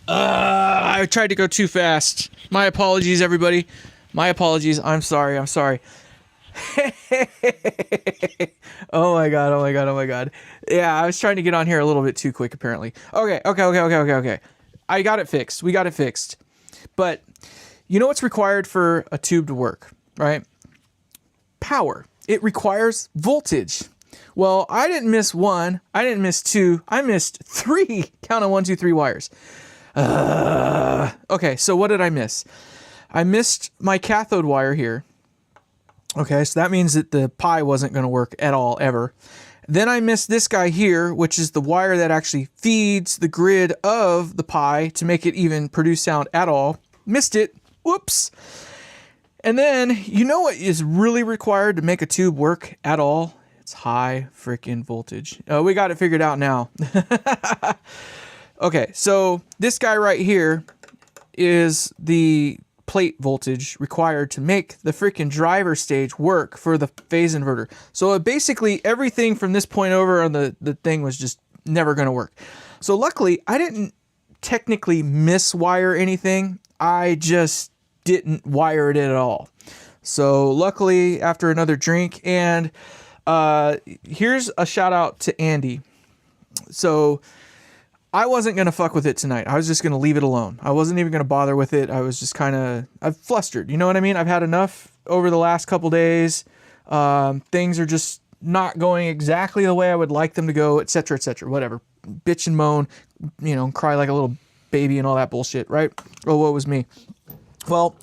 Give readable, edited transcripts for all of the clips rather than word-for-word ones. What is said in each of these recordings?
I tried to go too fast. My apologies, everybody. My apologies. I'm sorry. I'm sorry. Oh my god. Oh my god. Oh my god. Yeah, I was trying to get on here a little bit too quick, apparently. Okay. I got it fixed. We got it fixed. But you know what's required for a tube to work, right? Power. It requires voltage. Well, I didn't miss one. I didn't miss two. I missed three. Count on 1, 2, 3 wires. Okay, so what did I miss? I missed my cathode wire here. Okay, so that means that the pi wasn't going to work at all, ever. Then I missed this guy here, which is the wire that actually feeds the grid of the pi to make it even produce sound at all. Missed it. Whoops. And then, you know what is really required to make a tube work at all? It's high freaking voltage. We got it figured out now. Okay, so this guy right here is the plate voltage required to make the freaking driver stage work for the phase inverter. So basically everything from this point over on the thing was just never going to work. So luckily I didn't technically miswire anything. I just didn't wire it at all. So luckily, after another drink, and here's a shout out to Andy. So I wasn't going to fuck with it tonight. I was just going to leave it alone. I wasn't even going to bother with it. I was just I'm flustered. You know what I mean? I've had enough over the last couple days. Things are just not going exactly the way I would like them to go, etc., whatever. Bitch and moan, cry like a little baby and all that bullshit, right? Oh, what was me? Well,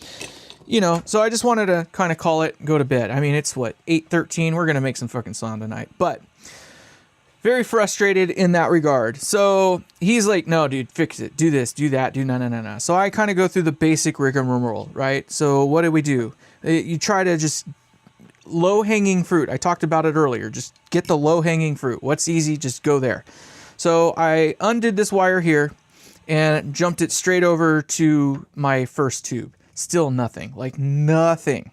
so I just wanted to kind of call it and go to bed. I mean, it's what, 8:13. We're going to make some fucking sound tonight. But very frustrated in that regard. So he's like, no, dude, fix it. Do this, do that, do no. So I kind of go through the basic rigmarole, right? So what do? You try to just low-hanging fruit. I talked about it earlier. Just get the low-hanging fruit. What's easy? Just go there. So I undid this wire here and jumped it straight over to my first tube. Still nothing. Like nothing.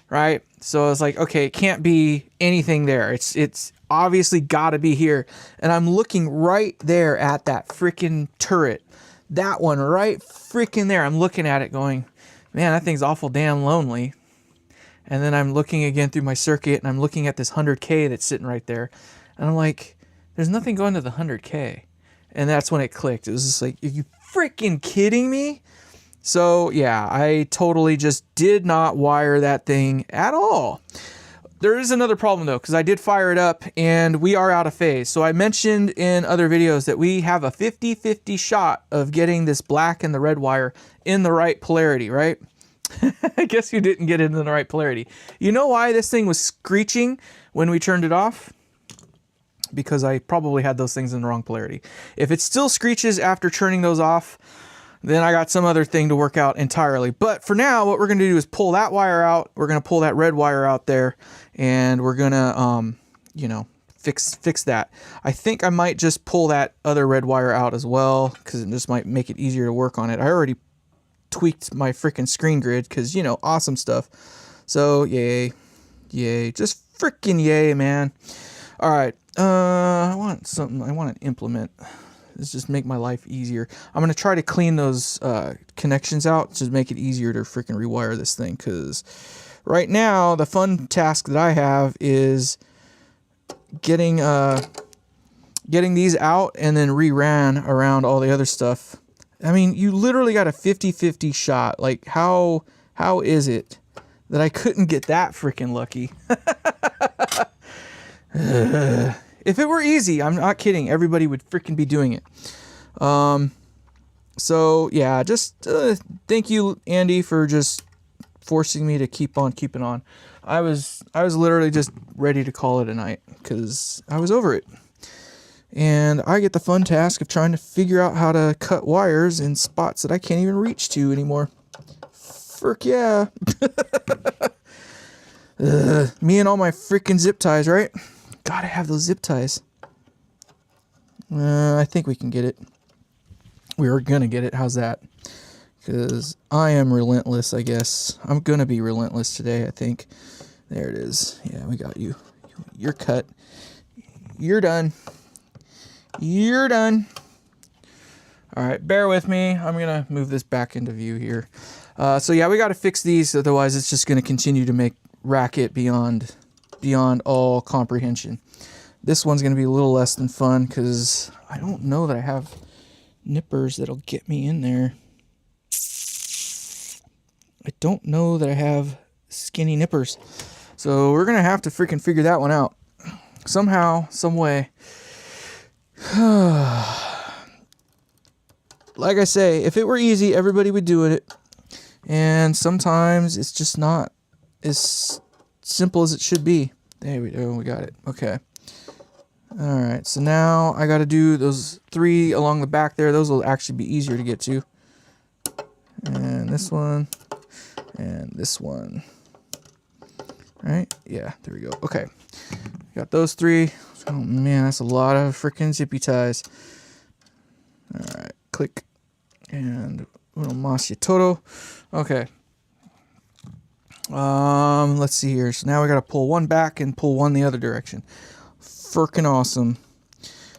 Right? So I was like, okay, it can't be anything there. It's obviously got to be here. And I'm looking right there at that freaking turret. That one right freaking there. I'm looking at it going, man, that thing's awful damn lonely. And then I'm looking again through my circuit and I'm looking at this 100K that's sitting right there. And I'm like, there's nothing going to the 100K. And that's when it clicked. It was just like, are you freaking kidding me? So yeah, I totally just did not wire that thing at all. There is another problem though, because I did fire it up and we are out of phase. So I mentioned in other videos that we have a 50-50 shot of getting this black and the red wire in the right polarity, right? I guess you didn't get it in the right polarity. You know why this thing was screeching when we turned it off? Because I probably had those things in the wrong polarity. If it still screeches after turning those off, then I got some other thing to work out entirely. But for now, what we're going to do is pull that wire out. We're going to pull that red wire out there, and we're going to, fix that. I think I might just pull that other red wire out as well, because it just might make it easier to work on it. I already tweaked my freaking screen grid, because, awesome stuff. So, yay. Just freaking yay, man. All right. I want to implement. Let's just make my life easier. I'm going to try to clean those connections out to make it easier to freaking rewire this thing. Because right now, the fun task that I have is getting these out and then reran around all the other stuff. I mean, you literally got a 50-50 shot. Like, how is it that I couldn't get that freaking lucky? If it were easy, I'm not kidding, everybody would freaking be doing it. So yeah, just thank you, Andy, for just forcing me to keep on keeping on. I was literally just ready to call it a night because I was over it. And I get the fun task of trying to figure out how to cut wires in spots that I can't even reach to anymore. Frick yeah. Me and all my freaking zip ties, right? Gotta have those zip ties. I think we can get it. We are gonna get it. How's that? Because I am relentless, I guess. I'm gonna be relentless today, I think. There it is. Yeah, we got you. You're cut. You're done. You're done. All right, bear with me. I'm gonna move this back into view here. So yeah, we got to fix these, otherwise it's just gonna continue to make racket beyond all comprehension. This one's gonna be a little less than fun because I don't know that I have nippers that'll get me in there. I don't know that I have skinny nippers. So we're gonna have to freaking figure that one out. Somehow, some way. Like I say, if it were easy, everybody would do it. And sometimes it's just not as simple as it should be. There we go, we got it. Okay. Alright, so now I gotta do those 3 along the back there. Those will actually be easier to get to. And this one. And this one. Right? Yeah, there we go. Okay. Got those 3. Oh man, that's a lot of freaking zippy ties. Alright, click. And uno mas y todo. Okay. Let's see here. So now we gotta pull one back and pull one the other direction. Freaking awesome.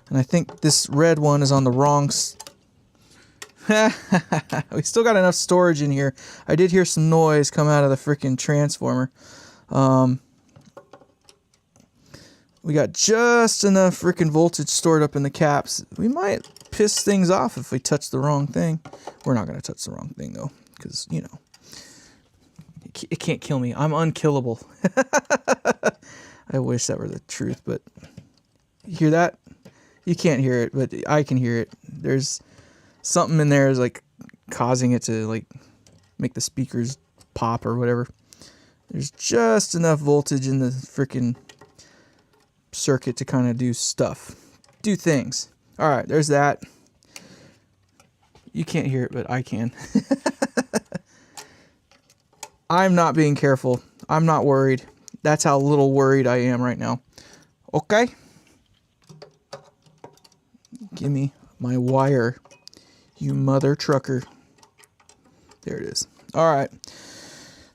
And I think this red one is on the wrong we still got enough storage in here. I did hear some noise come out of the freaking transformer. We got just enough freaking voltage stored up in the caps. We might piss things off if we touch the wrong thing. We're not going to touch the wrong thing though, because, you know, it can't kill me. I'm unkillable. I wish that were the truth, but you hear that? You can't hear it, but I can hear it. There's something in there is like causing it to like make the speakers pop or whatever. There's just enough voltage in the freaking circuit to kind of do stuff, do things. All right, there's that. You can't hear it, but I can. I'm not being careful. I'm not worried. That's how little worried I am right now. Okay. Give me my wire, you mother trucker. There it is. All right.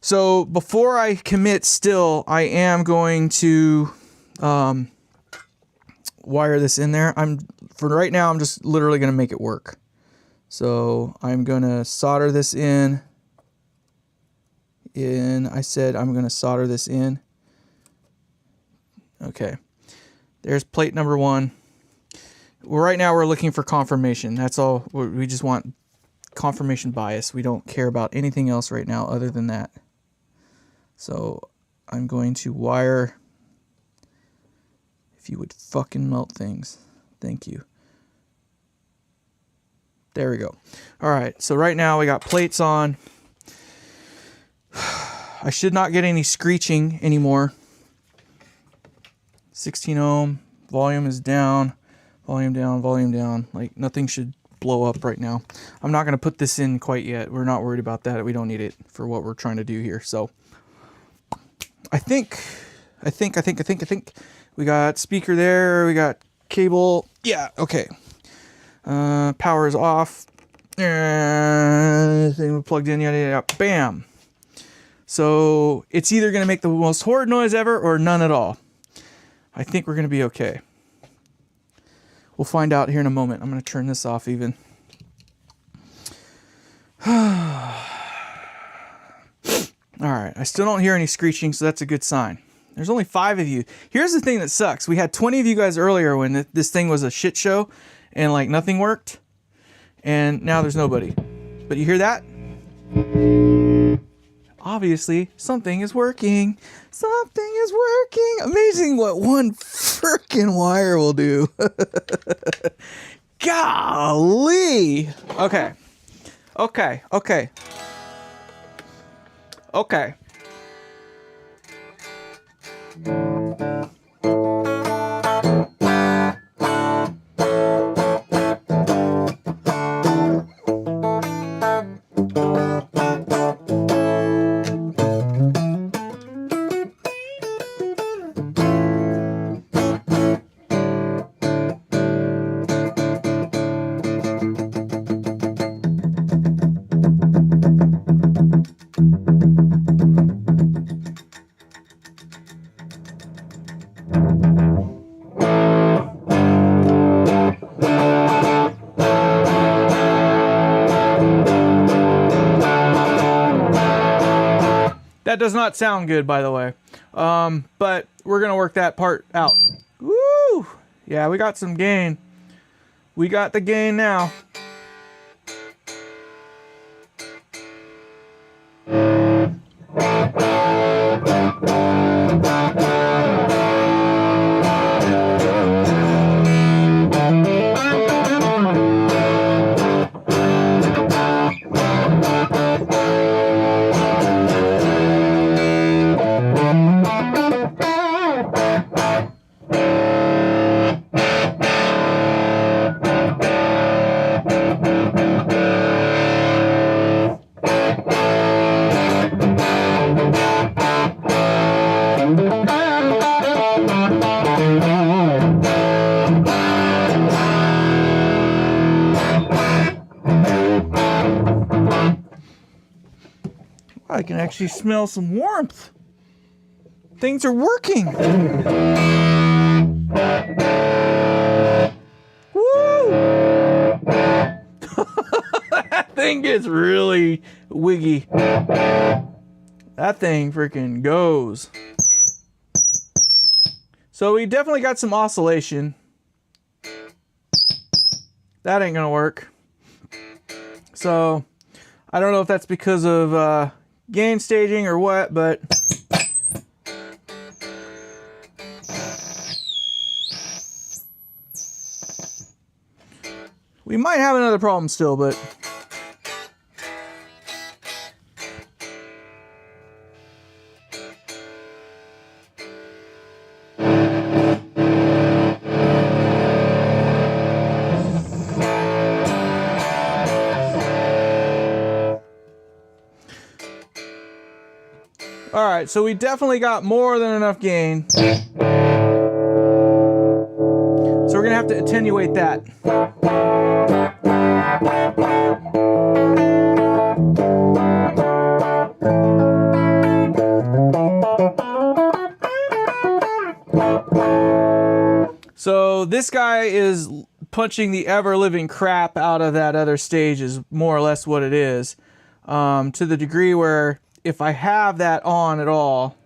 So before I commit still, I am going to wire this in there. For right now, I'm just literally going to make it work. So I'm going to solder this in. I said I'm going to solder this in. Okay. There's plate number 1. Well, right now we're looking for confirmation. That's all. We just want confirmation bias. We don't care about anything else right now other than that. So I'm going to wire. If you would fucking melt things. Thank you. There we go. All right. So right now we got plates on. I should not get any screeching anymore. 16 ohm. Volume is down. Volume down. Volume down. Like nothing should blow up right now. I'm not going to put this in quite yet. We're not worried about that. We don't need it for what we're trying to do here. So I think we got speaker there. We got cable. Yeah. Okay. Power is off. Thing plugged in. Yada yada. Bam. So it's either going to make the most horrid noise ever or none at all. I think we're going to be okay. We'll find out here in a moment. I'm going to turn this off even. All right. I still don't hear any screeching, so that's a good sign. There's only 5 of you. Here's the thing that sucks. We had 20 of you guys earlier when this thing was a shit show and like nothing worked. And now there's nobody. But you hear that? Obviously, something is working. Something is working. Amazing what one freaking wire will do. Golly. Okay. Okay. Okay. Okay. That does not sound good, by the way. But we're gonna work that part out. Woo! Yeah, we got some gain. We got the gain now. I can actually smell some warmth. Things are working. Woo! That thing gets really wiggy. That thing freaking goes. So we definitely got some oscillation. That ain't gonna work. So I don't know if that's because of gain staging or what, but we might have another problem still, but all right, so we definitely got more than enough gain. So we're gonna have to attenuate that. So this guy is punching the ever-living crap out of that other stage is more or less what it is. To the degree where if I have that on at all,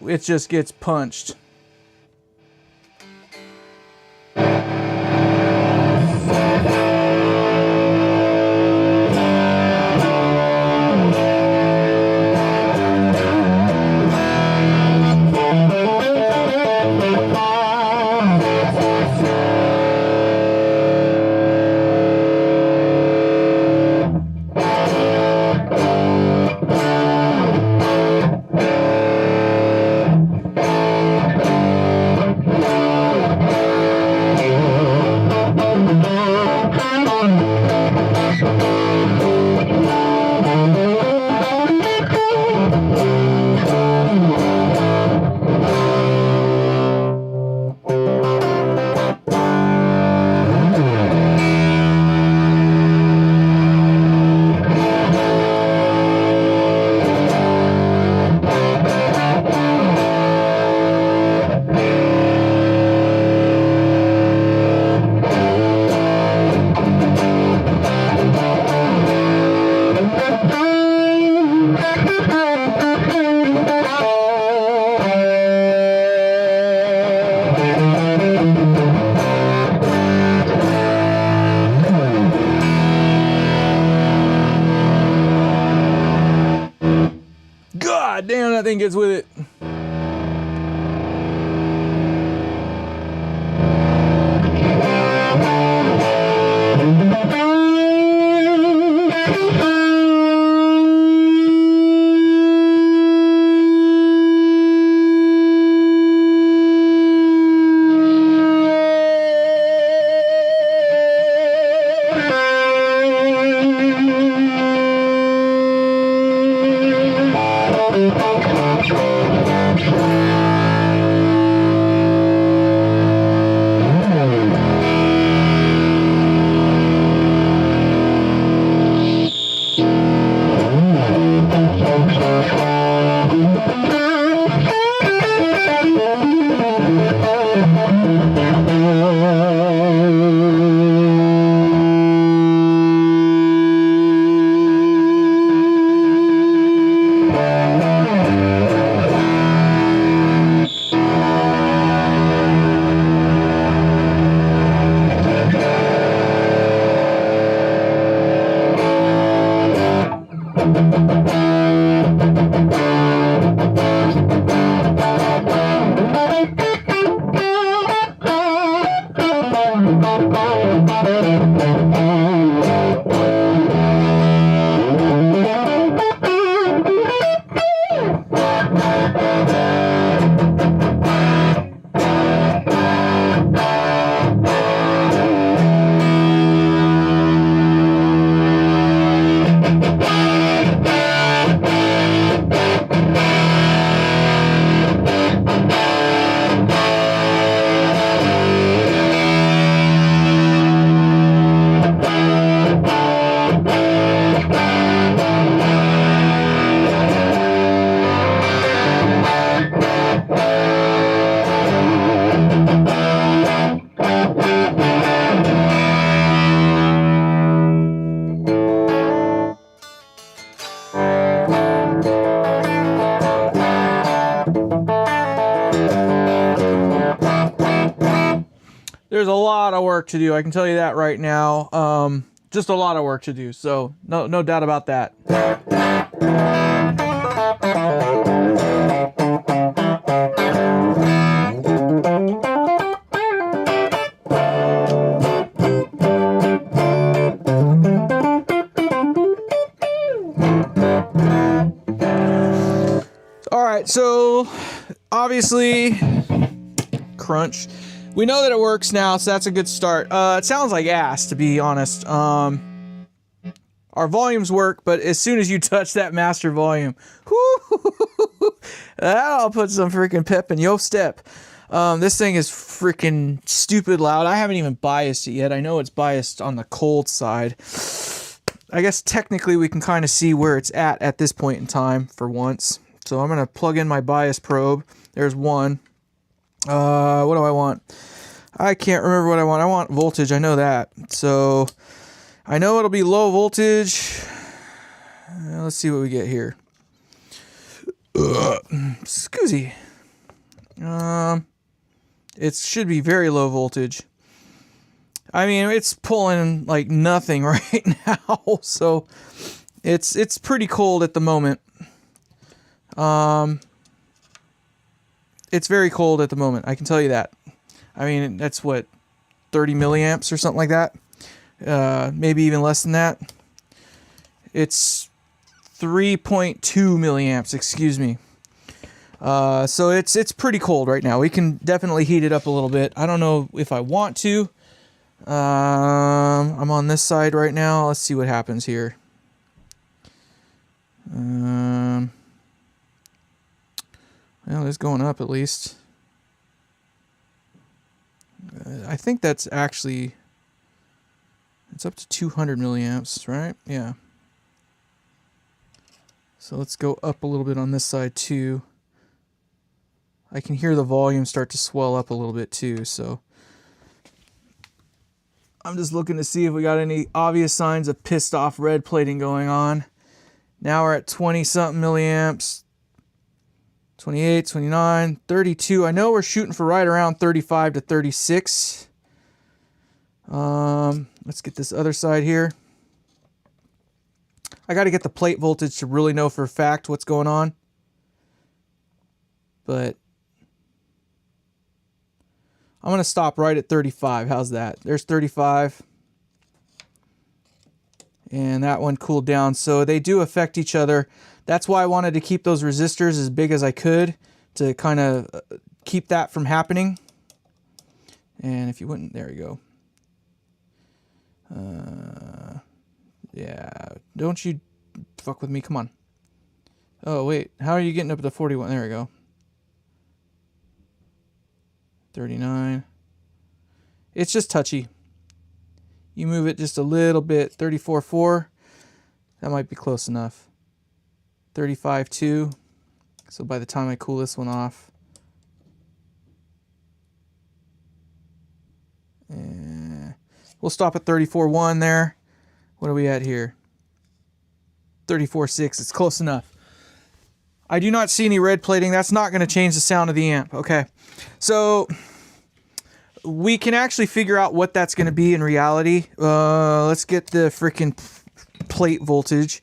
it just gets punched. God damn, that thing gets with it. there's a lot of work to do. I can tell you that right now. Just a lot of work to do. So no doubt about that. All right, so obviously, crunch. We know that it works now, so that's a good start. It sounds like ass, to be honest. Our volumes work, but as soon as you touch that master volume, that'll put some freaking pep in your step. This thing is freaking stupid loud. I haven't even biased it yet. I know it's biased on the cold side. I guess technically we can kind of see where it's at this point in time for once. So I'm going to plug in my bias probe. There's one. What do I want? I can't remember what I want. I want voltage. I know that. So I know it'll be low voltage. Let's see what we get here. Excuse. It should be very low voltage. I mean, it's pulling like nothing right now. So it's pretty cold at the moment. It's very cold at the moment. I can tell you that. I mean, that's what, 30 milliamps or something like that. Maybe even less than that. It's 3.2 milliamps, excuse me. So it's pretty cold right now. We can definitely heat it up a little bit. I don't know if I want to. I'm on this side right now. Let's see what happens here. Well, it's going up at least. I think that's actually, it's up to 200 milliamps, right? Yeah. So let's go up a little bit on this side too. I can hear the volume start to swell up a little bit too, so I'm just looking to see if we got any obvious signs of pissed off red plating going on. Now we're at 20 something milliamps. 28, 29, 32. I know we're shooting for right around 35 to 36. Let's get this other side here. I got to get the plate voltage to really know for a fact what's going on. But I'm going to stop right at 35. How's that? There's 35. And that one cooled down. So they do affect each other. That's why I wanted to keep those resistors as big as I could to kind of keep that from happening. And if you wouldn't, there you go. Yeah, don't you fuck with me, come on. Oh, wait, how are you getting up to 41? There we go. 39. It's just touchy. You move it just a little bit. 34.4. That might be close enough. 35.2. So by the time I cool this one off. We'll stop at 34.1 there. What are we at here? 34.6. It's close enough. I do not see any red plating. That's not going to change the sound of the amp. Okay. So we can actually figure out what that's going to be in reality. Let's get the freaking plate voltage.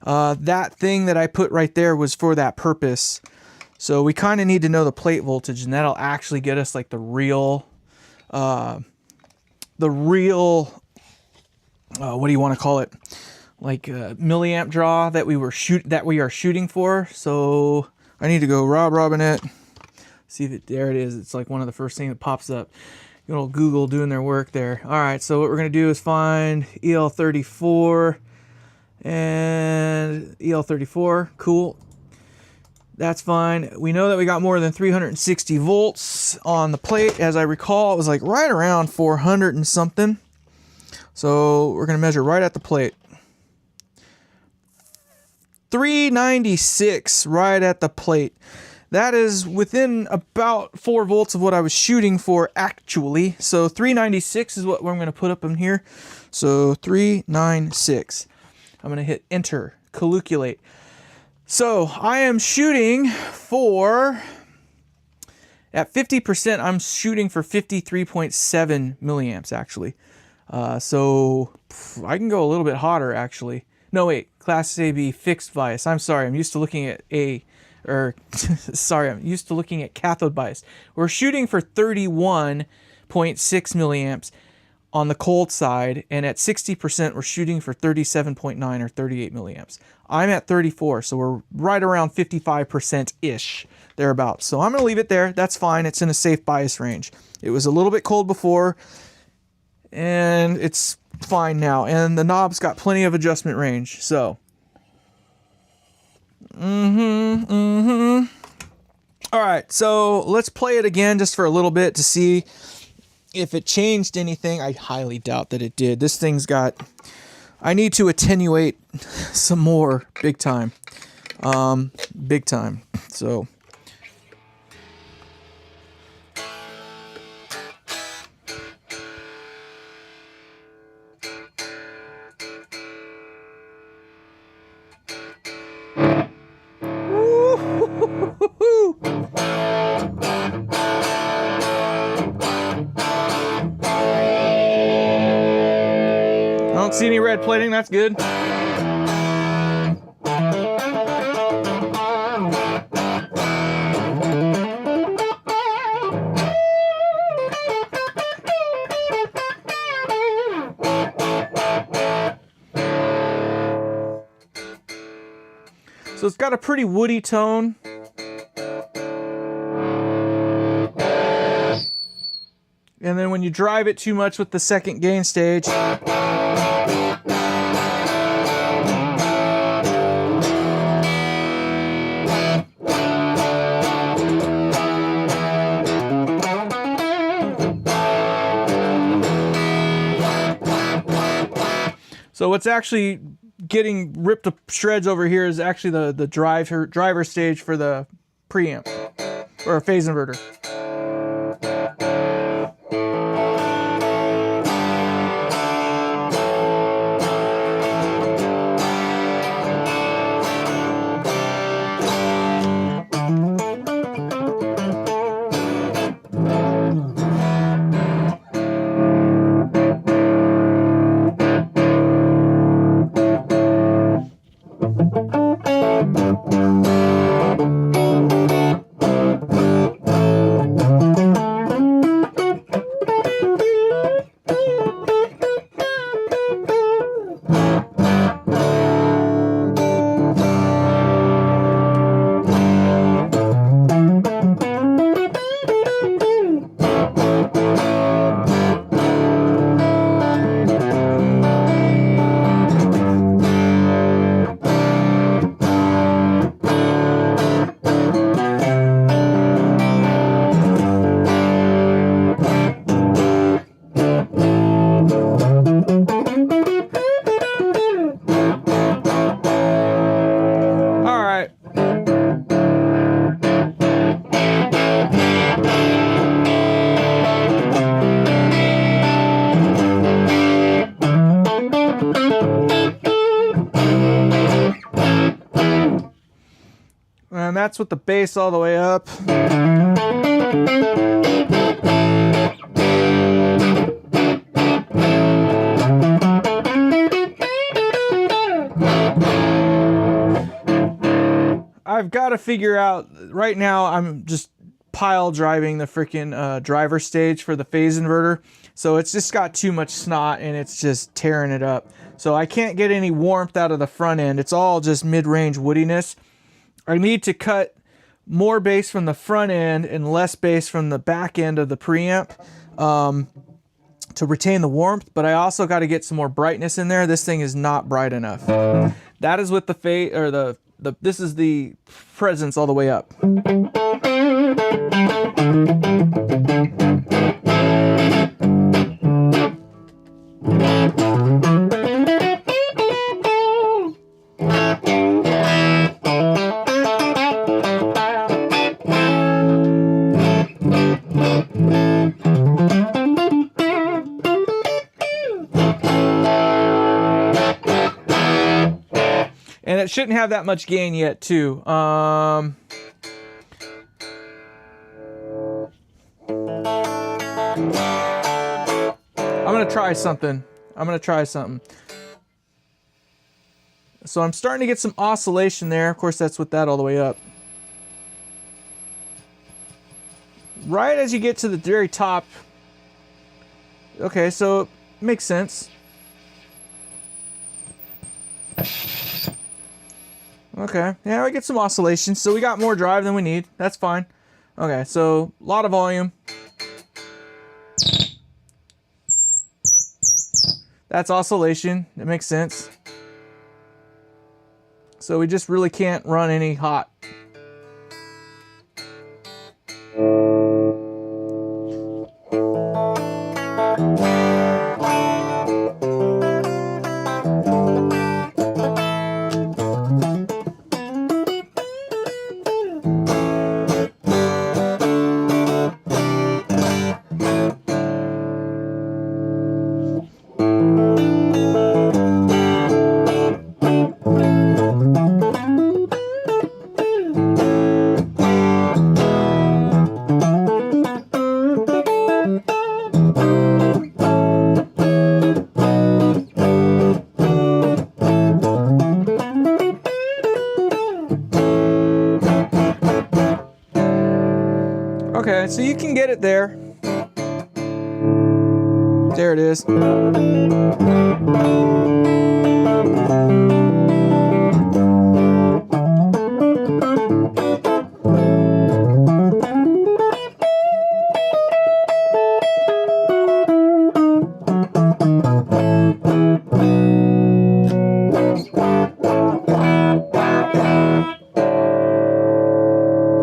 That thing that I put right there was for that purpose. So we kind of need to know the plate voltage, and that'll actually get us like the real what do you want to call it? Like milliamp draw that we are shooting for. So I need to go Rob Robinette. See if it, there it is. It's like one of the first things that pops up. Good old Google doing their work there. All right, so what we're gonna do is find EL34 and EL34. Cool. That's fine. We know that we got more than 360 volts on the plate. As I recall, it was like right around 400 and something. So we're gonna measure right at the plate. 396 right at the plate. That is within about 4 volts of what I was shooting for actually. So 396 is what I'm going to put up in here. So 396. I'm going to hit enter, calculate. So I am shooting for At 50%, I'm shooting for 53.7 milliamps actually. So I can go a little bit hotter actually. No, wait, class AB fixed bias. I'm sorry, I'm used to looking at sorry, I'm used to looking at cathode bias. We're shooting for 31.6 milliamps on the cold side, and at 60%, we're shooting for 37.9 or 38 milliamps. I'm at 34, so we're right around 55%-ish, thereabouts. So I'm gonna leave it there, that's fine, it's in a safe bias range. It was a little bit cold before, and it's fine now, and the knob's got plenty of adjustment range, so. All right, so let's play it again just for a little bit to see if it changed anything. I highly doubt that it did. This thing's got, I need to attenuate some more, big time. Big time, so. I don't see any red plating, that's good. So it's got a pretty woody tone. And then when you drive it too much with the second gain stage, so what's actually getting ripped to shreds over here is actually the driver stage for the preamp or a phase inverter. And that's with the bass all the way up. I've got to figure out, right now I'm just pile driving the freaking driver stage for the phase inverter. So it's just got too much snot and it's just tearing it up. So I can't get any warmth out of the front end. It's all just mid-range woodiness. I need to cut more bass from the front end and less bass from the back end of the preamp to retain the warmth, but I also got to get some more brightness in there. This thing is not bright enough. That is with the phase, or this is the presence all the way up. And it shouldn't have that much gain yet, too. gonna try something. So I'm starting to get some oscillation there. Of course, that's with that all the way up. Right as you get to the very top. Okay, so it makes sense. Okay, yeah, we get some oscillation. So we got more drive than we need. That's fine. Okay, so a lot of volume. That's oscillation. It makes sense. So we just really can't run any hot. Okay, so you can get it there. There it is.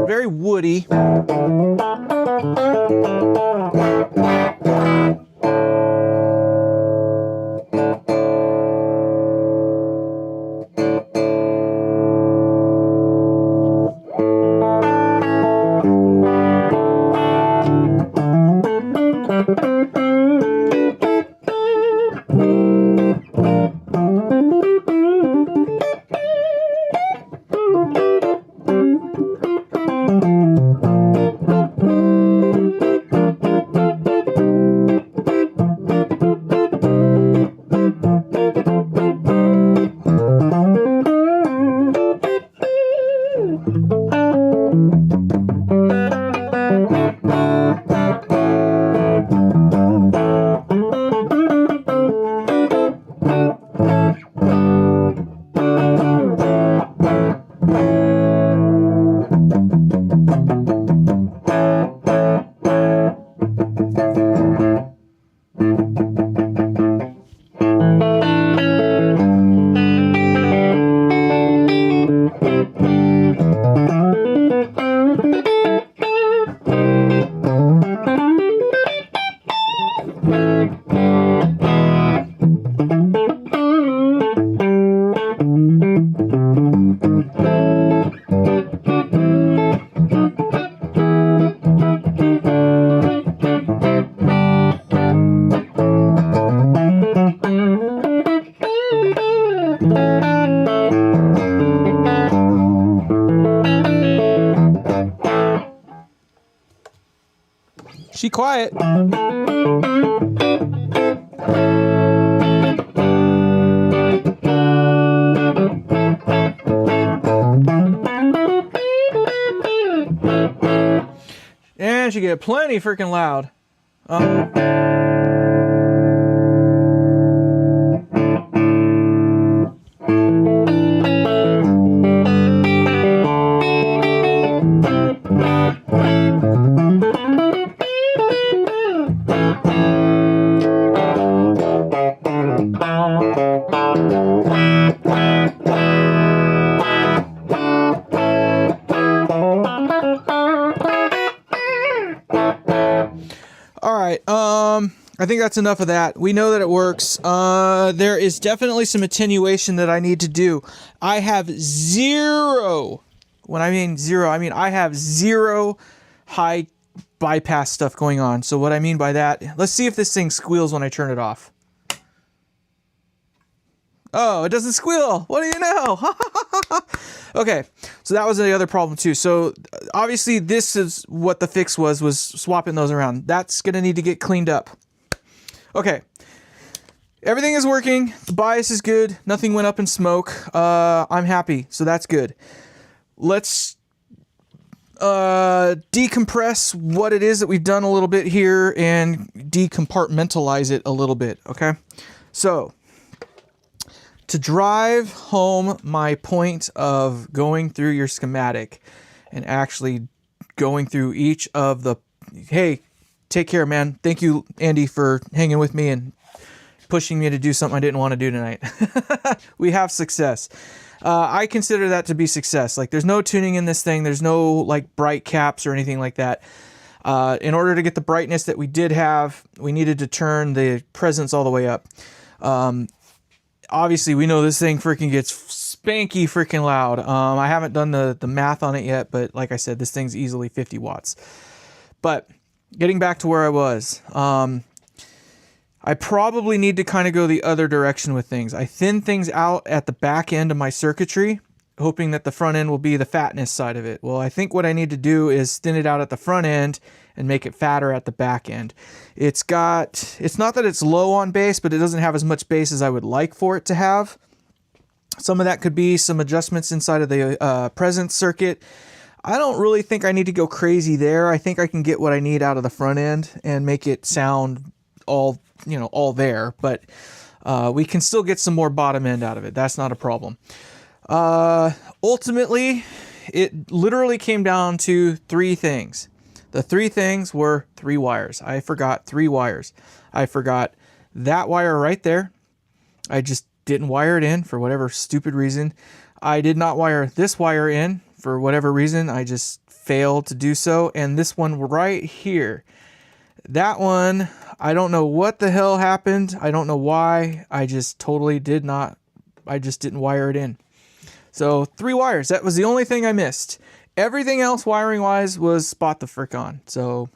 Very woody. She quiet. And she get plenty freaking loud. I think that's enough of that. We know that it works. There is definitely some attenuation that I need to do. I have zero. When I mean zero, I mean I have zero high bypass stuff going on. So what I mean by that, let's see if this thing squeals when I turn it off. Oh, it doesn't squeal. What do you know? Okay, so that was the other problem too. So obviously this is what the fix was swapping those around. That's gonna need to get cleaned up. Okay, everything is working. The bias is good. Nothing went up in smoke. I'm happy, so that's good. Let's decompress what it is that we've done a little bit here and decompartmentalize it a little bit, okay? So, to drive home my point of going through your schematic and actually going through each of the, hey, take care, man. Thank you, Andy, for hanging with me and pushing me to do something I didn't want to do tonight. We have success. I consider that to be success. Like, there's no tuning in this thing. There's no like bright caps or anything like that. In order to get the brightness that we did have, we needed to turn the presence all the way up. Obviously, we know this thing freaking gets spanky freaking loud. I haven't done the math on it yet, but like I said, this thing's easily 50 watts. But getting back to where I was, I probably need to kind of go the other direction with things. I thin things out at the back end of my circuitry, hoping that the front end will be the fatness side of it. Well, I think what I need to do is thin it out at the front end and make it fatter at the back end. It's not that it's low on bass, but it doesn't have as much bass as I would like for it to have. Some of that could be some adjustments inside of the presence circuit. I don't really think I need to go crazy there. I think I can get what I need out of the front end and make it sound all there, but we can still get some more bottom end out of it. That's not a problem. Ultimately, it literally came down to 3 things. The 3 things were 3 wires. I forgot 3 wires. I forgot that wire right there. I just didn't wire it in for whatever stupid reason. I did not wire this wire in for whatever reason. I just failed to do so. And this one right here, that one, I don't know what the hell happened. I don't know why. I just totally did not. I just didn't wire it in. So 3 wires. That was the only thing I missed. Everything else wiring wise was spot the frick on. So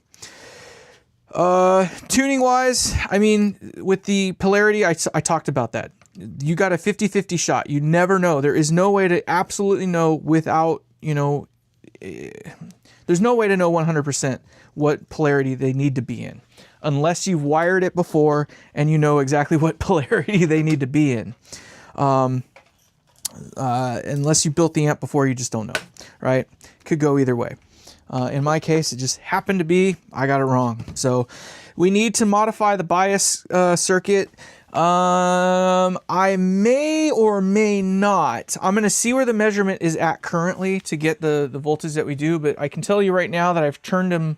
tuning wise, I mean, with the polarity, I talked about that. You got a 50-50 shot. You never know. There is no way to absolutely know without, there's no way to know 100% what polarity they need to be in, unless you've wired it before and you know exactly what polarity they need to be in. Unless you built the amp before, you just don't know, right? Could go either way. In my case, it just happened to be, I got it wrong. So we need to modify the bias circuit. I may or may not. I'm going to see where the measurement is at currently to get the voltage that we do, but I can tell you right now that I've turned them,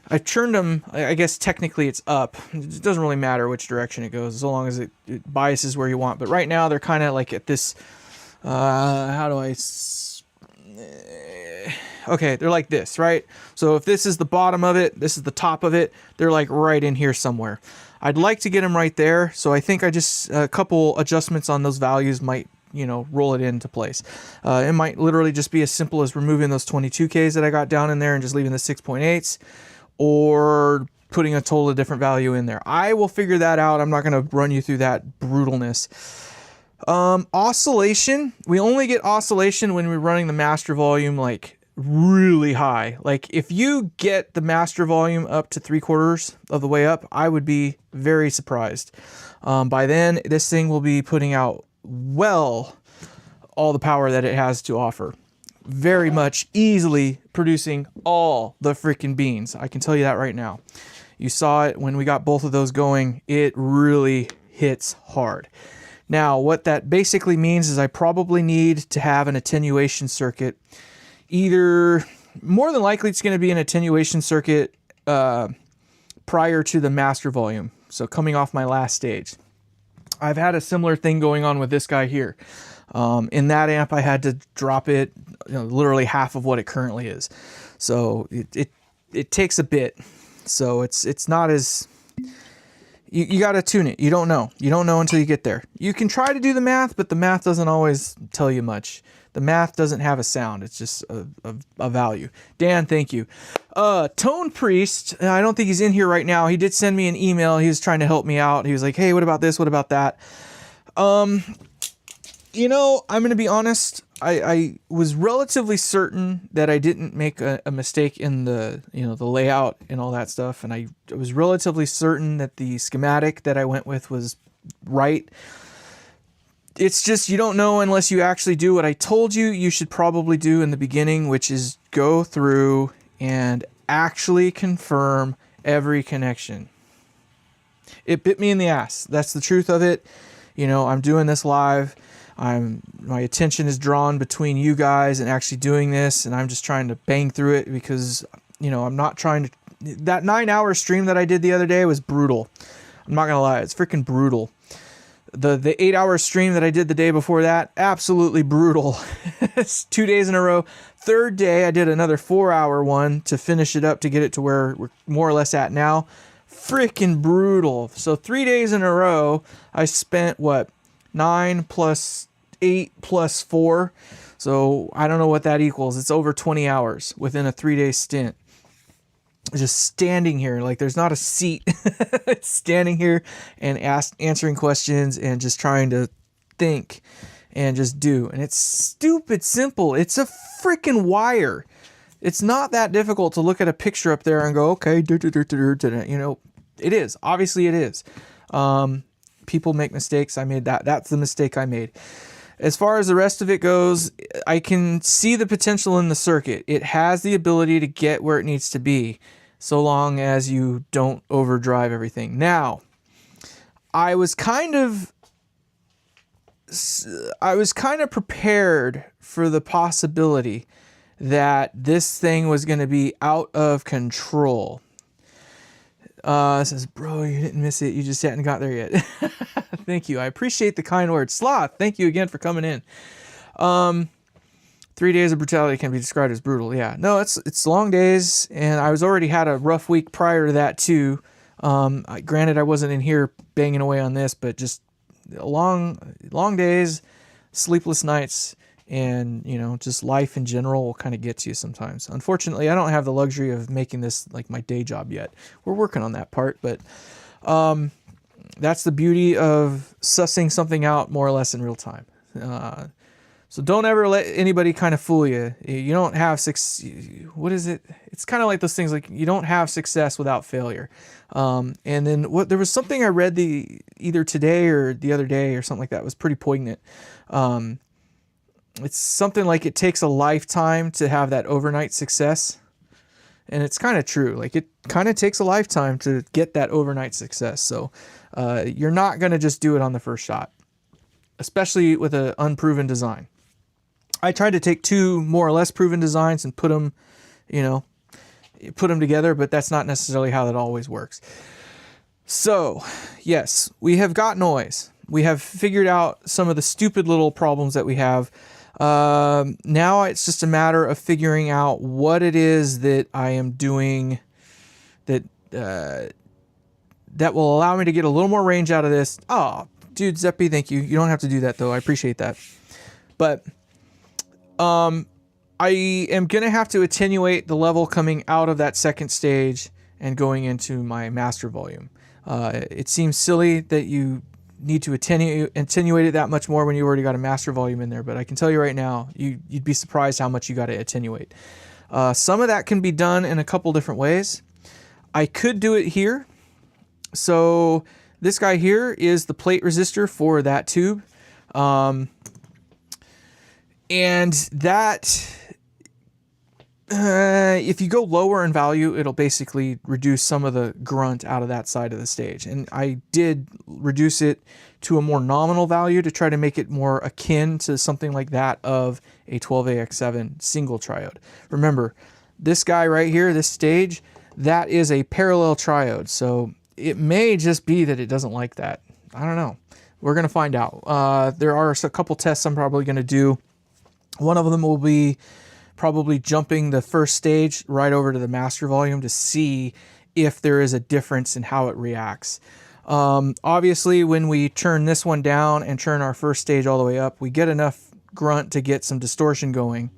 I guess technically it's up. It doesn't really matter which direction it goes, as long as it biases where you want. But right now they're kind of like at this, okay, they're like this, right? So if this is the bottom of it, this is the top of it, they're like right in here somewhere. I'd like to get them right there, so I think I just, a couple adjustments on those values might, roll it into place. It might literally just be as simple as removing those 22Ks that I got down in there and just leaving the 6.8s, or putting a totally different value in there. I will figure that out. I'm not going to run you through that brutalness. Oscillation, we only get oscillation when we're running the master volume like really high. Like if you get the master volume up to 3/4 of the way up, I would be very surprised. By then this thing will be putting out all the power that it has to offer. Very much easily producing all the freaking beans. I can tell you that right now. You saw it when we got both of those going. It really hits hard. Now, what that basically means is I probably need to have an attenuation circuit. Either, more than likely, it's going to be an attenuation circuit prior to the master volume. So coming off my last stage. I've had a similar thing going on with this guy here. In that amp, I had to drop it, literally half of what it currently is. So it takes a bit. So it's not as... You got to tune it. You don't know. You don't know until you get there. You can try to do the math, but the math doesn't always tell you much. The math doesn't have a sound. It's just a value. Dan, thank you. Tone Priest, I don't think he's in here right now. He did send me an email. He was trying to help me out. He was like, hey, what about this? What about that? I'm going to be honest. I was relatively certain that I didn't make a mistake in the layout and all that stuff. And I was relatively certain that the schematic that I went with was right. It's just, you don't know unless you actually do what I told you should probably do in the beginning, which is go through and actually confirm every connection. It bit me in the ass. That's the truth of it. You know, I'm doing this live. My attention is drawn between you guys and actually doing this, and I'm just trying to bang through it because, you know, I'm not trying to. That 9-hour stream that I did the other day was brutal. I'm not gonna lie, it's freaking brutal. The 8-hour stream that I did the day before that, absolutely brutal. It's 2 days in a row. Third day, I did another 4-hour one to finish it up to get it to where we're more or less at now. Freaking brutal. So 3 days in a row, I spent what, 9 plus 8 plus 4. So I don't know what that equals. It's over 20 hours within a 3-day stint. Just standing here, like there's not a seat. It's standing here and answering questions and just trying to think and just do. And it's stupid simple. It's a freaking wire. It's not that difficult to look at a picture up there and go, okay, you know, it is. Obviously it is. People make mistakes. I made that. That's the mistake I made. As far as the rest of it goes, I can see the potential in the circuit. It has the ability to get where it needs to be, so long as you don't overdrive everything. Now, I was kind of prepared for the possibility that this thing was going to be out of control. It says, bro, you didn't miss it. You just hadn't got there yet. Thank you. I appreciate the kind words. Sloth, thank you again for coming in. 3 days of brutality can be described as brutal. Yeah, no, it's long days, and I was already had a rough week prior to that too. Granted, I wasn't in here banging away on this, but just long days, sleepless nights, and, you know, just life in general will kind of get to you sometimes. Unfortunately, I don't have the luxury of making this like my day job yet. We're working on that part, but that's the beauty of sussing something out more or less in real time. So don't ever let anybody kind of fool you. You don't have what is it? It's kind of like those things like you don't have success without failure. And then there was something I read either today or the other day or something like that. It was pretty poignant. It's something like it takes a lifetime to have that overnight success. And it's kind of true. Like it kind of takes a lifetime to get that overnight success. So you're not going to just do it on the first shot, especially with an unproven design. I tried to take 2 more or less proven designs and put them together, but that's not necessarily how that always works. So yes, we have got noise. We have figured out some of the stupid little problems that we have. Now it's just a matter of figuring out what it is that I am doing that will allow me to get a little more range out of this. Oh, dude, Zeppy, thank you. You don't have to do that though. I appreciate that. But I am going to have to attenuate the level coming out of that second stage and going into my master volume. It seems silly that you need to attenuate it that much more when you already got a master volume in there, but I can tell you right now, you'd be surprised how much you got to attenuate. Some of that can be done in a couple different ways. I could do it here. So this guy here is the plate resistor for that tube. And that, if you go lower in value, it'll basically reduce some of the grunt out of that side of the stage. And I did reduce it to a more nominal value to try to make it more akin to something like that of a 12AX7 single triode. Remember, this guy right here, this stage, that is a parallel triode. So it may just be that it doesn't like that. I don't know. We're going to find out. There are a couple tests I'm probably going to do. One of them will be probably jumping the first stage right over to the master volume to see if there is a difference in how it reacts. Obviously, when we turn this one down and turn our first stage all the way up, we get enough grunt to get some distortion going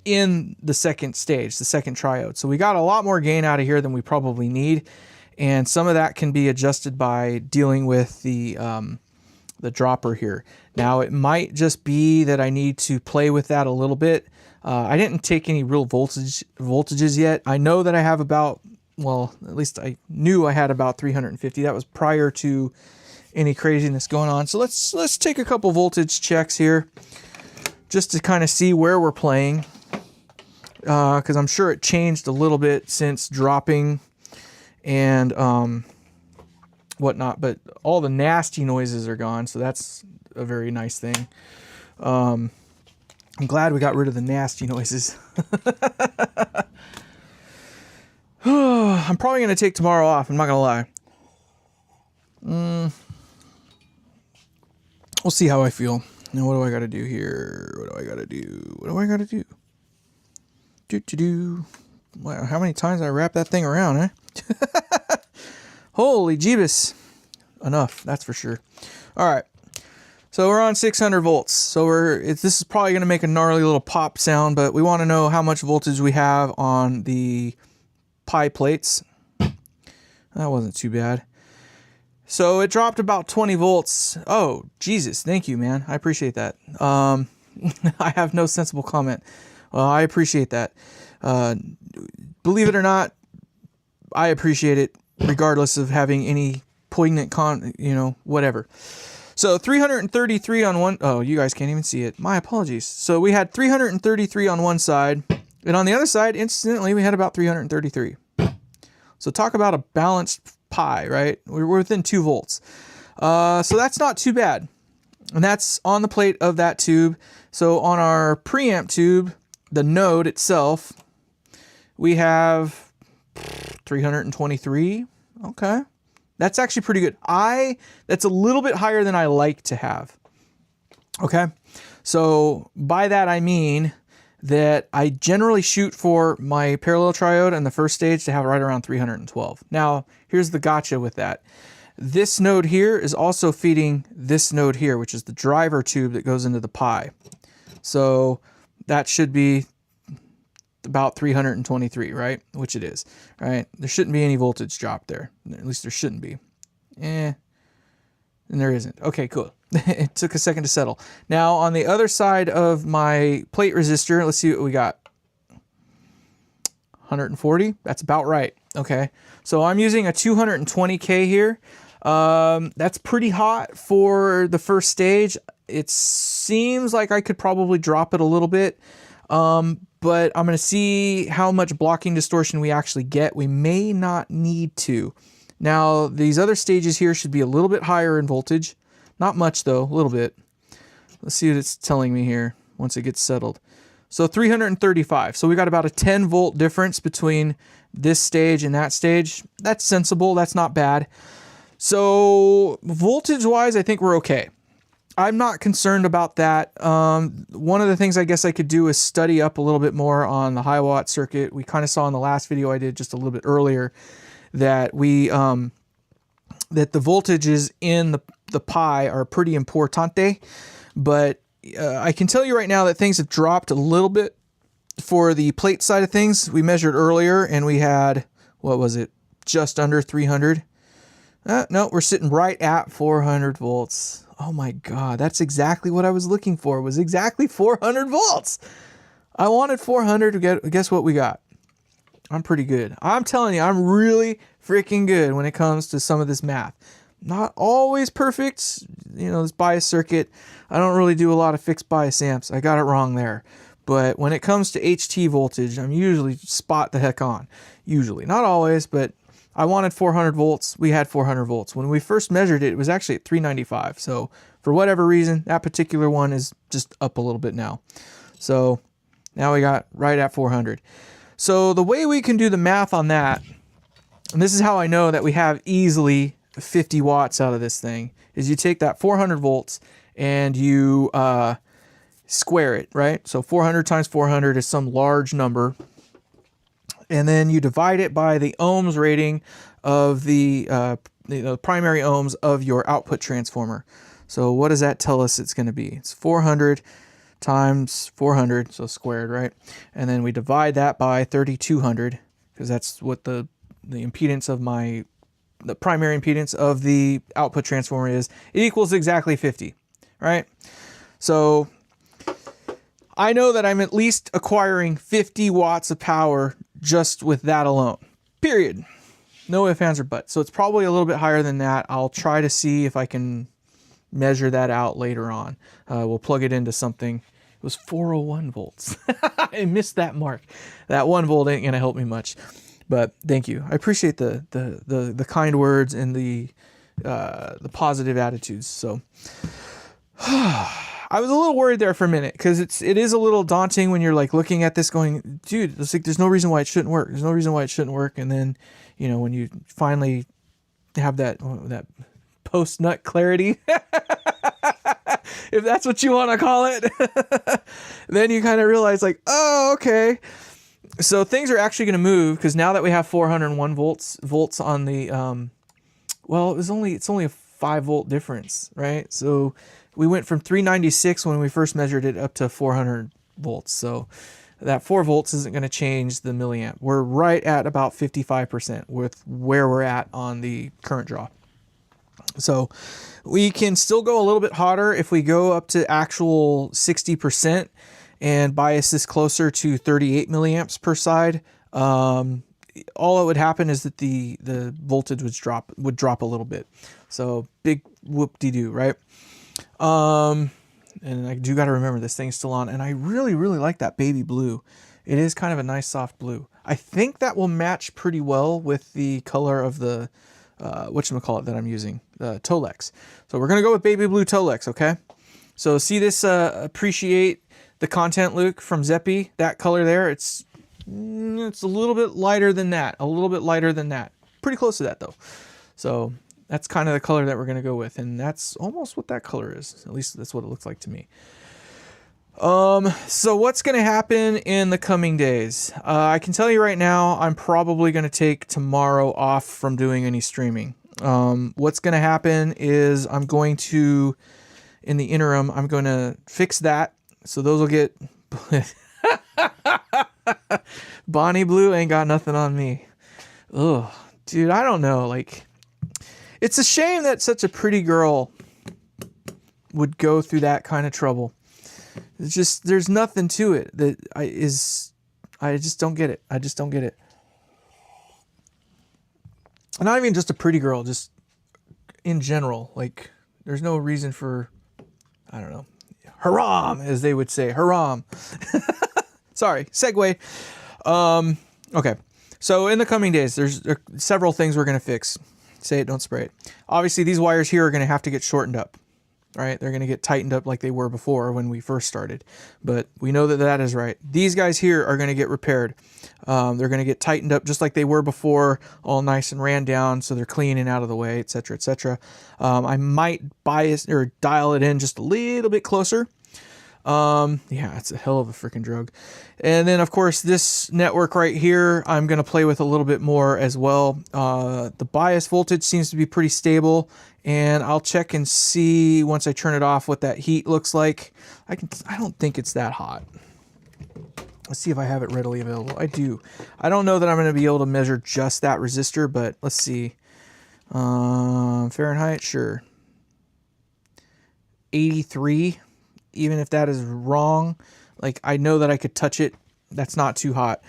in the second stage, the second triode. So we got a lot more gain out of here than we probably need. And some of that can be adjusted by dealing with the dropper here. Now, it might just be that I need to play with that a little bit. I didn't take any real voltages yet. I know that I have about, well, at least I knew I had about 350. That was prior to any craziness going on. So let's take a couple voltage checks here just to kind of see where we're playing, because I'm sure it changed a little bit since dropping and whatnot, but all the nasty noises are gone, so that's a very nice thing. I'm glad we got rid of the nasty noises. I'm probably going to take tomorrow off, I'm not going to lie. We'll see how I feel. Now, what do I got to do here? What do I got to do? What do I got to do? Wow, how many times I wrap that thing around, eh? Holy Jeebus. Enough, that's for sure. All right. So we're on 600 volts. So this is probably going to make a gnarly little pop sound, but we want to know how much voltage we have on the pi plates. That wasn't too bad. So it dropped about 20 volts. Oh, Jesus. Thank you, man. I appreciate that. I have no sensible comment. Well, I appreciate that. Believe it or not, I appreciate it regardless of having any poignant whatever. So 333 on one. Oh, you guys can't even see it. My apologies. So we had 333 on one side, and on the other side, incidentally, we had about 333. So talk about a balanced pi, right? We're within 2 volts. So that's not too bad. And that's on the plate of that tube. So on our preamp tube, the node itself, we have 323. Okay. That's actually pretty good. That's a little bit higher than I like to have. Okay. So by that, I mean that I generally shoot for my parallel triode and the first stage to have right around 312. Now, here's the gotcha with that. This node here is also feeding this node here, which is the driver tube that goes into the pi. So that should be about 323, right? Which it is, right? There shouldn't be any voltage drop there. At least there shouldn't be. And there isn't. Okay, cool. It took a second to settle. Now, on the other side of my plate resistor, let's see what we got. 140? That's about right. Okay. So I'm using a 220K here. That's pretty hot for the first stage. It seems like I could probably drop it a little bit. But I'm going to see how much blocking distortion we actually get. We may not need to. Now, these other stages here should be a little bit higher in voltage. Not much, though. A little bit. Let's see what it's telling me here once it gets settled. So 335. So we got about a 10 volt difference between this stage and that stage. That's sensible. That's not bad. So voltage-wise, I think we're okay. I'm not concerned about that. One of the things I guess I could do is study up a little bit more on the high watt circuit. We kind of saw in the last video I did just a little bit earlier that that the voltages in the pi are pretty importante, but I can tell you right now that things have dropped a little bit for the plate side of things. We measured earlier and we had, what was it, just under 300. No, we're sitting right at 400 volts. Oh my God, that's exactly what I was looking for, was exactly 400 volts. I wanted 400, guess what we got? I'm pretty good. I'm telling you, I'm really freaking good when it comes to some of this math. Not always perfect. You know, this bias circuit, I don't really do a lot of fixed bias amps. I got it wrong there. But when it comes to HT voltage, I'm usually spot the heck on. Usually. Not always, but I wanted 400 volts. We had 400 volts. When we first measured it, it was actually at 395. So for whatever reason, that particular one is just up a little bit now. So now we got right at 400. So the way we can do the math on that, and this is how I know that we have easily 50 watts out of this thing, is you take that 400 volts and you square it, right? So 400 times 400 is some large number. And then you divide it by the ohms rating of the primary ohms of your output transformer. So what does that tell us it's going to be? It's 400 times 400, so squared, right? And then we divide that by 3200, because that's what the impedance of the primary impedance of the output transformer is. It equals exactly 50, right? So I know that I'm at least acquiring 50 watts of power just with that alone, period. No ifs, ands, or buts. So it's probably a little bit higher than that. I'll try to see if I can measure that out later on. We'll plug it into something. It was 401 volts. I missed that mark. That 1 volt ain't gonna help me much. But thank you. I appreciate the kind words and the positive attitudes. So I was a little worried there for a minute because it is a little daunting when you're like looking at this going, dude, it's like there's no reason why it shouldn't work. There's no reason why it shouldn't work. And then, you know, when you finally have that post nut clarity, if that's what you want to call it, then you kind of realize like, oh, okay. So things are actually going to move because now that we have 401 volts on the, well, it's only a 5 volt difference, right? So we went from 396 when we first measured it up to 400 volts. So that 4 volts isn't going to change the milliamp. We're right at about 55% with where we're at on the current draw. So we can still go a little bit hotter if we go up to actual 60% and bias this closer to 38 milliamps per side. All that would happen is that the voltage would drop a little bit. So big whoop-de-doo, right? And I do got to remember this thing's still on, and I really, really like that baby blue. It is kind of a nice soft blue. I think that will match pretty well with the color of the whatchamacallit that I'm using, the Tolex. So we're going to go with baby blue Tolex, okay? So see this appreciate the content, Luke, from Zeppi, that color there, it's a little bit lighter than that, Pretty close to that, though. So that's kind of the color that we're going to go with, and that's almost what that color is. At least that's what it looks like to me. So what's going to happen in the coming days? I can tell you right now, I'm probably going to take tomorrow off from doing any streaming. What's going to happen is I'm going to, in the interim, I'm going to fix that. So those will get... Bonnie Blue ain't got nothing on me. Ugh, dude, I don't know. Like, it's a shame that such a pretty girl would go through that kind of trouble. It's just, there's nothing to it I just don't get it. I just don't get it. And not even just a pretty girl, just in general. Like, there's no reason for, I don't know, haram, as they would say, haram. Sorry, segue. Okay, so in the coming days, there are several things we're going to fix. Say it, don't spray it. Obviously, these wires here are going to have to get shortened up. Right? They're going to get tightened up like they were before when we first started. But we know that that is right. These guys here are going to get repaired. They're going to get tightened up just like they were before, all nice and ran down, so they're clean and out of the way, etc., etc. I might bias or dial it in just a little bit closer. Yeah, it's a hell of a freaking drug. And then, of course, this network right here, I'm going to play with a little bit more as well. The bias voltage seems to be pretty stable, and I'll check and see once I turn it off what that heat looks like. I don't think it's that hot. Let's see if I have it readily available. I do. I don't know that I'm going to be able to measure just that resistor, but let's see. Fahrenheit, sure. 83. Even if that is wrong, like, I know that I could touch it. That's not too hot.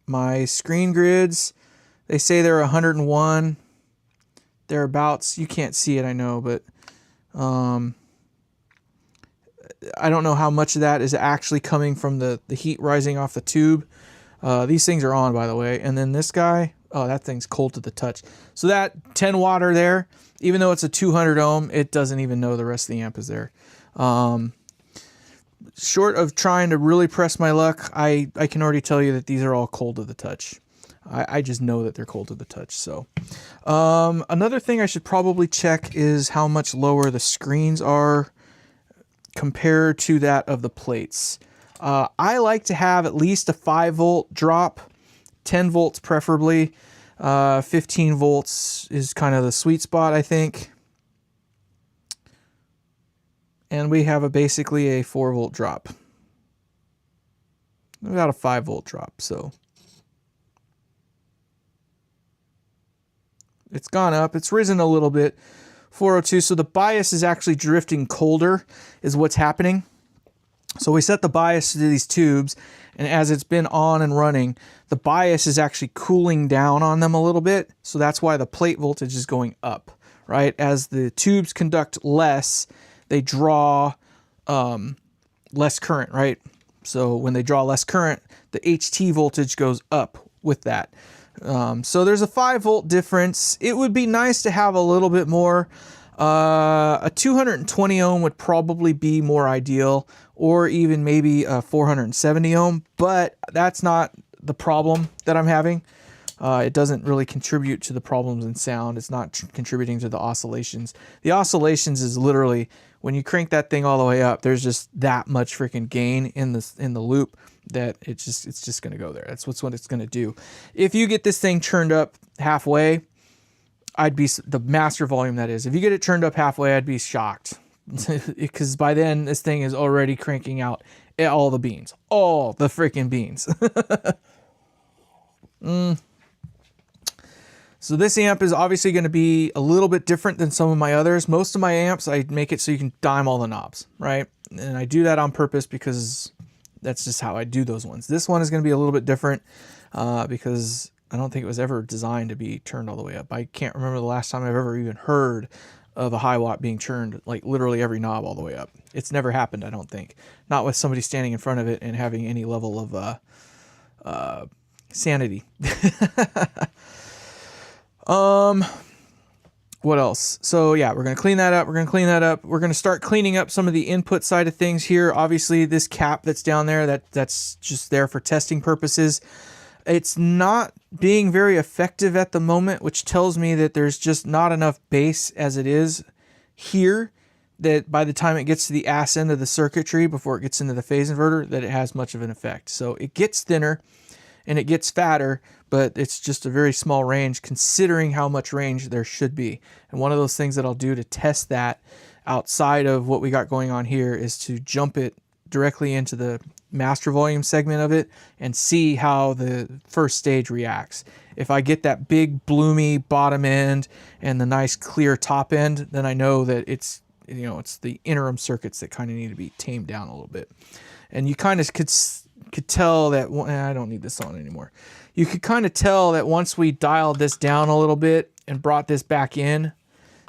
My screen grids, they say they're 101 thereabouts. You can't see it, I know, but I don't know how much of that is actually coming from the heat rising off the tube. These things are on, by the way. And then this guy, oh, that thing's cold to the touch. So that 10 watt there, even though it's a 200 ohm, it doesn't even know the rest of the amp is there. Short of trying to really press my luck, I can already tell you that these are all cold to the touch. I just know that they're cold to the touch. So another thing I should probably check is how much lower the screens are compared to that of the plates. I like to have at least a 5 volt drop, 10 volts preferably. 15 volts is kind of the sweet spot, I think. And we have basically a 4 volt drop. About a 5 volt drop, so. It's gone up. It's risen a little bit. 402, so the bias is actually drifting colder is what's happening. So we set the bias to these tubes, and as it's been on and running, the bias is actually cooling down on them a little bit. So that's why the plate voltage is going up, right? As the tubes conduct less, they draw less current, right? So when they draw less current, the HT voltage goes up with that. So there's a 5-volt difference. It would be nice to have a little bit more. A 220 ohm would probably be more ideal, or even maybe a 470 ohm, but that's not the problem that I'm having. It doesn't really contribute to the problems in sound. It's not contributing to the oscillations. The oscillations is literally when you crank that thing all the way up, there's just that much freaking gain in the loop that it's just going to go there. That's what it's going to do. If you get this thing turned up halfway, I'd be the master volume, that is. If you get it turned up halfway, I'd be shocked, because by then this thing is already cranking out all the beans, all the freaking beans. So this amp is obviously going to be a little bit different than some of my others. Most of my amps, I make it so you can dime all the knobs, right? And I do that on purpose because that's just how I do those ones. This one is going to be a little bit different because I don't think it was ever designed to be turned all the way up. I can't remember the last time I've ever even heard of a high watt being turned, like literally every knob all the way up. It's never happened, I don't think. Not with somebody standing in front of it and having any level of sanity. What else? So yeah, we're going to clean that up. We're going to start cleaning up some of the input side of things here. Obviously this cap that's down there, that's just there for testing purposes. It's not being very effective at the moment, which tells me that there's just not enough bass as it is here, that by the time it gets to the ass end of the circuitry, before it gets into the phase inverter, that it has much of an effect. So it gets thinner and it gets fatter, but it's just a very small range considering how much range there should be. And one of those things that I'll do to test that outside of what we got going on here is to jump it directly into the master volume segment of it and see how the first stage reacts. If I get that big bloomy bottom end and the nice clear top end, then I know that it's the interim circuits that kind of need to be tamed down a little bit. And you kind of could tell that, I don't need this on anymore. You could kind of tell that once we dialed this down a little bit and brought this back in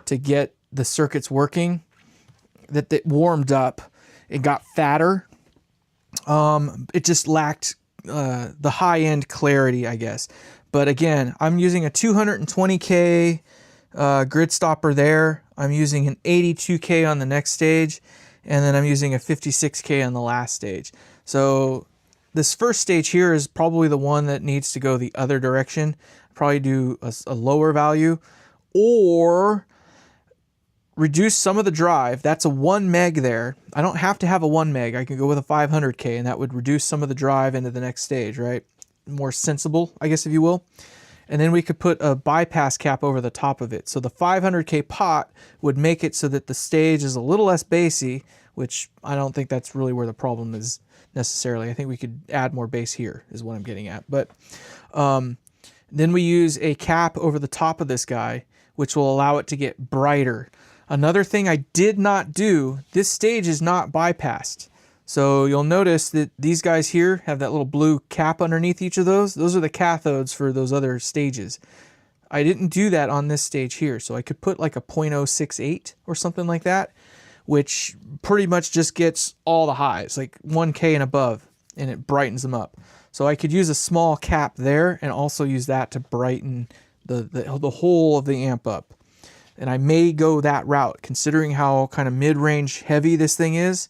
to get the circuits working, that it warmed up, it got fatter. It just lacked the high end clarity, I guess. But again, I'm using a 220K grid stopper there. I'm using an 82K on the next stage, and then I'm using a 56K on the last stage. So this first stage here is probably the one that needs to go the other direction. Probably do a lower value, or reduce some of the drive. That's a 1 meg there. I don't have to have a 1 meg. I can go with a 500K, and that would reduce some of the drive into the next stage, right? More sensible, I guess, if you will. And then we could put a bypass cap over the top of it. So the 500K pot would make it so that the stage is a little less bassy, which I don't think that's really where the problem is necessarily. I think we could add more bass here is what I'm getting at. But then we use a cap over the top of this guy, which will allow it to get brighter. Another thing I did not do, this stage is not bypassed. So you'll notice that these guys here have that little blue cap underneath each of those. Those are the cathodes for those other stages. I didn't do that on this stage here. So I could put like a 0.068 or something like that, which pretty much just gets all the highs, like 1K and above, and it brightens them up. So I could use a small cap there and also use that to brighten the whole of the amp up. And I may go that route, considering how kind of mid-range heavy this thing is.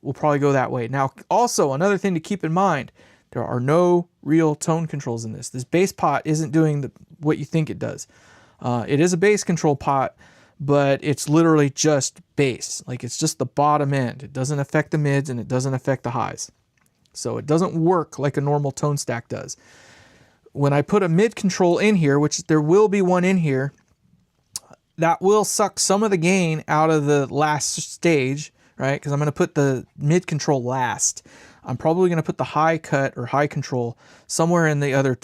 We'll probably go that way. Now, also, another thing to keep in mind, there are no real tone controls in this. This bass pot isn't doing what you think it does. It is a bass control pot, but it's literally just bass. Like, it's just the bottom end. It doesn't affect the mids and it doesn't affect the highs. So it doesn't work like a normal tone stack does. When I put a mid control in here, which there will be one in here, that will suck some of the gain out of the last stage, right? Because I'm going to put the mid control last. I'm probably going to put the high cut or high control somewhere in the other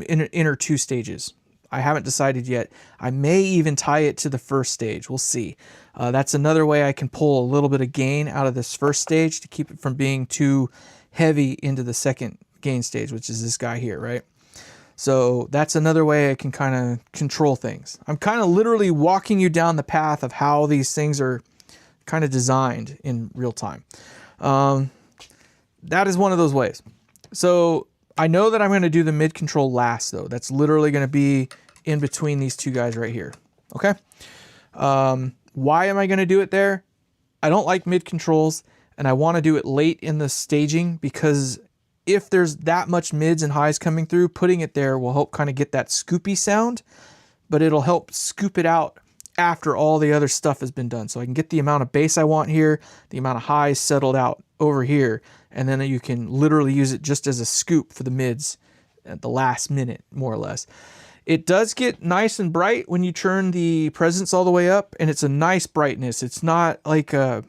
inner two stages. I haven't decided yet. I may even tie it to the first stage. We'll see. That's another way I can pull a little bit of gain out of this first stage to keep it from being too heavy into the second gain stage, which is this guy here, right? So that's another way I can kind of control things. I'm kind of literally walking you down the path of how these things are kind of designed in real time. That is one of those ways. So I know that I'm going to do the mid control last though. That's literally going to be in between these two guys right here. Okay. Why am I going to do it there? I don't like mid controls, and I want to do it late in the staging because if there's that much mids and highs coming through, putting it there will help kind of get that scoopy sound, but it'll help scoop it out after all the other stuff has been done. So I can get the amount of bass I want here, the amount of highs settled out over here, and then you can literally use it just as a scoop for the mids at the last minute, more or less. It does get nice and bright when you turn the presence all the way up, and it's a nice brightness. It's not like a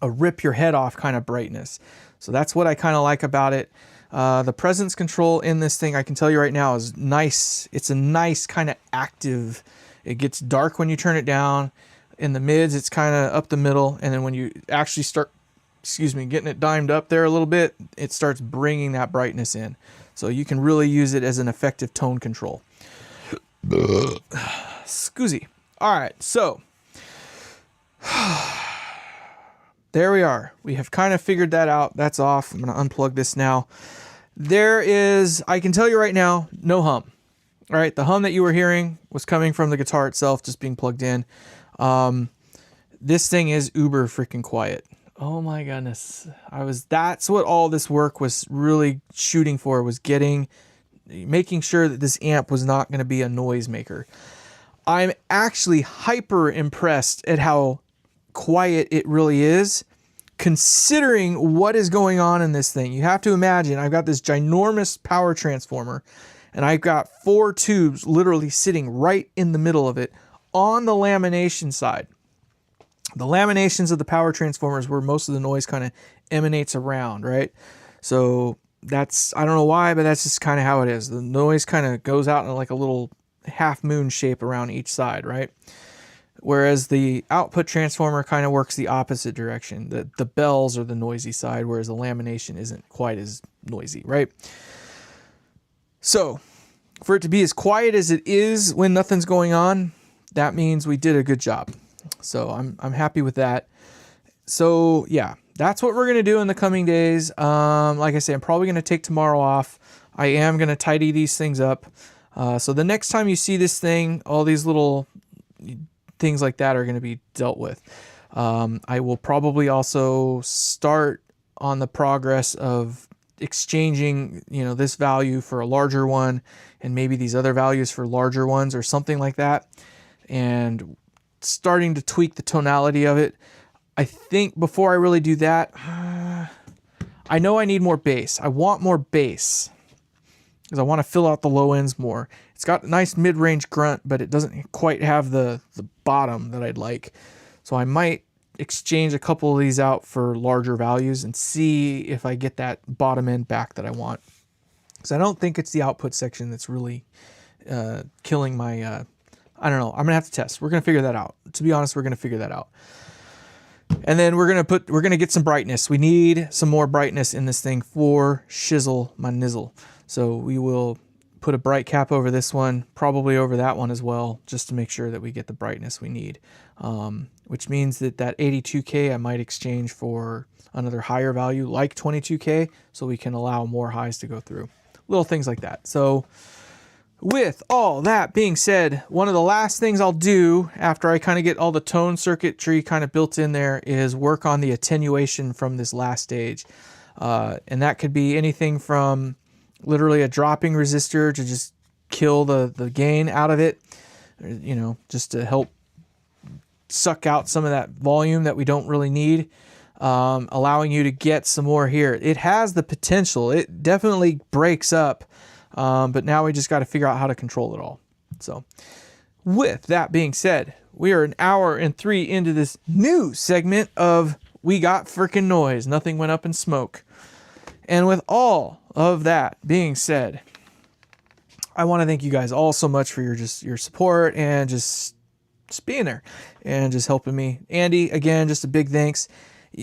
rip your head off kind of brightness. So that's what I kind of like about it. The presence control in this thing, I can tell you right now, is nice. It's a nice kind of active. It gets dark when you turn it down. In the mids, it's kind of up the middle. And then when you actually start, getting it dimed up there a little bit, it starts bringing that brightness in. So you can really use it as an effective tone control. Scoozy. All right, so there we are. We have kind of figured that out. That's off. I'm going to unplug this now. There is, I can tell you right now, no hum. All right, the hum that you were hearing was coming from the guitar itself, just being plugged in. This thing is uber freaking quiet. Oh my goodness. That's what all this work was really shooting for, was making sure that this amp was not going to be a noise maker. I'm actually hyper impressed at how quiet it really is, considering what is going on in this thing. You have to imagine, I've got this ginormous power transformer, and I've got 4 tubes literally sitting right in the middle of it on the lamination side. The laminations of the power transformers where most of the noise kind of emanates around, right? So that's, I don't know why, but that's just kind of how it is. The noise kind of goes out in like a little half moon shape around each side, right? Whereas the output transformer kind of works the opposite direction. The bells are the noisy side, whereas the lamination isn't quite as noisy, right? So for it to be as quiet as it is when nothing's going on, that means we did a good job. So I'm happy with that. So yeah, that's what we're going to do in the coming days. Like I say, I'm probably going to take tomorrow off. I am going to tidy these things up. So the next time you see this thing, all these little things like that are going to be dealt with. I will probably also start on the progress of exchanging, this value for a larger one, and maybe these other values for larger ones or something like that. And starting to tweak the tonality of it. I think before I really do that, I know I need more bass. I want more bass because I want to fill out the low ends more. It's got a nice mid-range grunt, but it doesn't quite have the bottom that I'd like. So I might exchange a couple of these out for larger values and see if I get that bottom end back that I want. Because I don't think it's the output section that's really killing my... I don't know. I'm going to have to test. We're going to figure that out. To be honest, we're going to figure that out. And then we're going to get some brightness. We need some more brightness in this thing for shizzle my nizzle. So we will put a bright cap over this one, probably over that one as well, just to make sure that we get the brightness we need. Which means that 82K I might exchange for another higher value like 22K, so we can allow more highs to go through. Little things like that. So with all that being said, one of the last things I'll do after I kind of get all the tone circuitry kind of built in there is work on the attenuation from this last stage. And that could be anything from literally a dropping resistor to just kill the gain out of it, just to help suck out some of that volume that we don't really need, allowing you to get some more here. It has the potential. It definitely breaks up. But now we just got to figure out how to control it all. So with that being said, we are 1 hour and 3 into this new segment of We Got Frickin' Noise. Nothing went up in smoke. And with all of that being said, I want to thank you guys all so much for your support and just being there and just helping me. Andy, again, just a big thanks.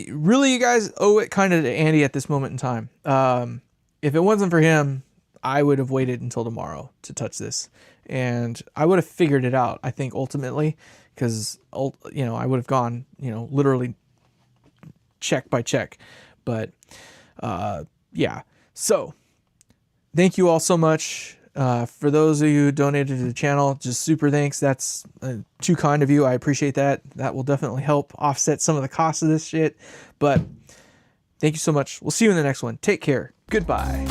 Really, you guys owe it kind of to Andy at this moment in time. If it wasn't for him, I would have waited until tomorrow to touch this, and I would have figured it out, I think, ultimately, because, you know, I would have gone, you know, literally check by check. But yeah, so thank you all so much. For those of you who donated to the channel, just super thanks. That's too kind of you. I appreciate that. That will definitely help offset some of the cost of this shit. But thank you so much. We'll see you in the next one. Take care. Goodbye.